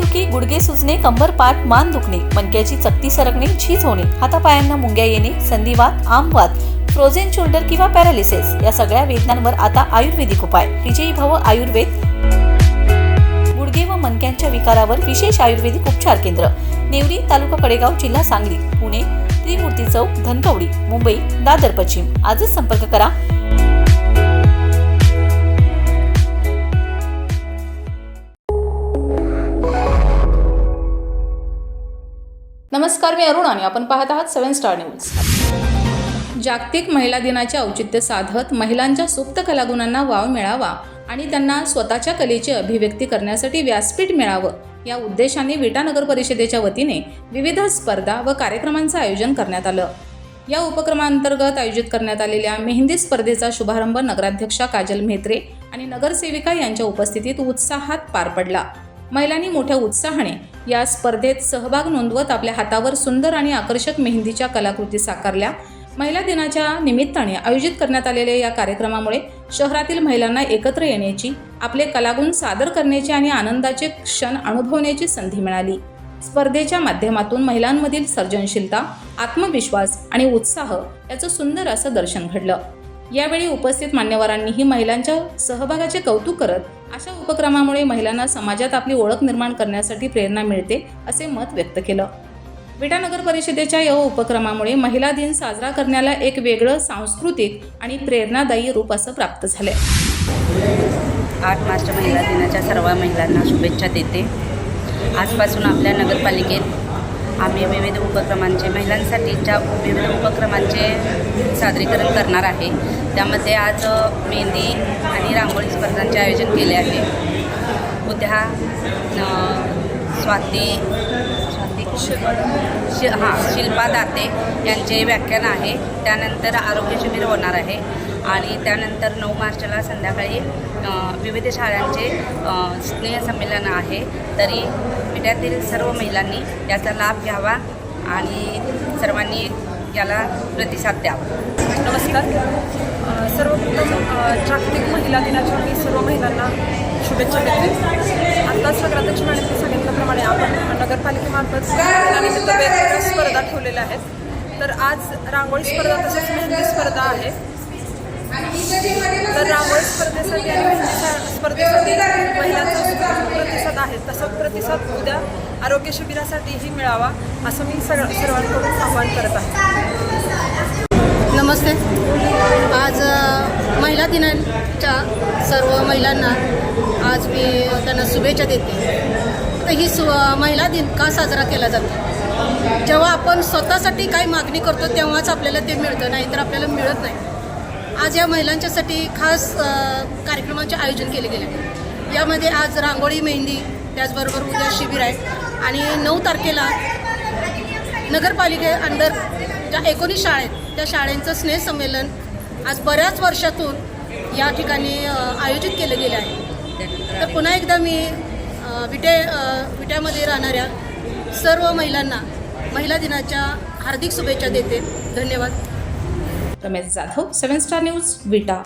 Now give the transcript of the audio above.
पाठीदुखी, गुडघे सुजणे, कंबर पाठ, मान दुखणे, मणक्याची चकती सरकणे, झीज होणे, हातापायांना मुंग्या येणे, संधिवात, आमवात, फ्रोझन शोल्डर किंवा पॅरालिसिस या सगळ्या वेदनांवर आता आयुर्वेदिक उपाय. विजयी भव आयुर्वेद. गुडघे व मणक्यांच्या विकारावर विशेष आयुर्वेदिक उपचार केंद्र. नेवरी, तालुका कडेगाव, जिल्हा सांगली. पुणे त्रिमूर्ती चौक, धनकवडी. मुंबई दादर पश्चिम. आजच संपर्क करा. नमस्कार, मी अरुण आणि आपण पाहत आहात 7 स्टार न्यूज. जागतिक महिला दिनाचे औचित्य साधत महिलांच्या सुप्त कलागुणांना वाव मिळावा आणि त्यांना स्वतःच्या कलेची अभिव्यक्ती करण्यासाठी व्यासपीठ मिळावं या उद्देशाने विटा नगर परिषदेच्या वतीने विविध स्पर्धा व कार्यक्रमांचं आयोजन करण्यात आलं. या उपक्रमांतर्गत आयोजित करण्यात आलेल्या मेहंदी स्पर्धेचा शुभारंभ नगराध्यक्षा काजल म्हेत्रे आणि नगरसेविका यांच्या उपस्थितीत उत्साहात पार पडला. महिलांनी मोठ्या उत्साहाने या स्पर्धेत सहभाग नोंदवत आपल्या हातावर सुंदर आणि आकर्षक मेहंदीच्या कलाकृती साकारल्या. महिला दिनाच्या निमित्ताने आयोजित करण्यात आलेल्या या कार्यक्रमामुळे शहरातील महिलांना एकत्र येण्याची, आपले कलागुण सादर करण्याची आणि आनंदाचे क्षण अनुभवण्याची संधी मिळाली. स्पर्धेच्या माध्यमातून महिलांमधील सर्जनशीलता, आत्मविश्वास आणि उत्साह याचं सुंदर असं दर्शन घडलं. यावेळी उपस्थित मान्यवरांनीही महिलांच्या सहभागाचे कौतुक करत अशा उपक्रमामुळे महिलांना समाजात आपली ओळख निर्माण करण्यासाठी प्रेरणा मिळते असे मत व्यक्त केलं. विटा नगर परिषदेच्या या उपक्रमामुळे महिला दिन साजरा करण्याला एक वेगळं सांस्कृतिक आणि प्रेरणादायी रूप असं प्राप्त झालंय. 8 मार्च महिला दिनाच्या सर्व महिलांना शुभेच्छा देते. आजपासून आपल्या नगरपालिकेत आम्ही विविध उपक्रमांचे, महिलांसाठीच्या विविध उपक्रमांचे सादरीकरण करणार आहे. त्यामध्ये आज मेहंदी आणि रांगोळी स्पर्धांचे आयोजन केले आहे. उद्या शिल्पा दाते यांचे व्याख्यान आहे. त्यानंतर आरोग्य शिबिर होणार आहे आणि त्यानंतर 9 मार्चला संध्याकाळी विविध शाळांचे स्नेहसंमेलन आहे. तरी विट्यातील सर्व महिलांनी याचा लाभ घ्यावा आणि सर्वांनी याला प्रतिसाद द्यावा. नमस्कार. सर्वप्रथम जागतिक महिला दिनाच्या मी सर्व महिलांना शुभेच्छा देते. आत्ताच नगराध्यक्ष मॅडमने सांगितल्याप्रमाणे आपण नगरपालिकेमार्फत महिलांनिमित्त वेगवेगळ्या स्पर्धा ठेवलेल्या आहेत. तर आज रांगोळी स्पर्धा तसेच मेहंदी स्पर्धा आहे. तर रांगोळी स्पर्धेसाठी आणि मेहंदी स्पर्धेसाठी महिलांचा प्रतिसाद आहे. तसाच प्रतिसाद उद्या आरोग्य शिबिरासाठीही मिळावा असं मी सर्वांकडून आवाहन करत आहे. नमस्ते. आज महिला दिनाच्या सर्व महिलांना आज मी त्यांना शुभेच्छा देते. तर ही महिला दिन का साजरा केला जातो? जेव्हा आपण स्वतःसाठी काही मागणी करतो तेव्हाच आपल्याला ते मिळतं, नाहीतर आपल्याला मिळत नाही. आज या महिलांच्यासाठी खास कार्यक्रमाचे आयोजन केले गेले. यामध्ये आज रांगोळी, मेहंदी, त्याचबरोबर उद्या शिबिर आहे आणि 9 तारखेला नगरपालिके अंडर ज्या 19 शाळा आहेत त्या शाळेंचं स्नेहसंमेलन आज बऱ्याच वर्षातून या ठिकाणी आयोजित केलं गेलं आहे. तर पुन्हा एकदा मी विट्यामध्ये राहणाऱ्या सर्व महिलांना महिला दिनाच्या हार्दिक शुभेच्छा देते. धन्यवाद. रमेश जाधव, 7 स्टार न्यूज, विटा.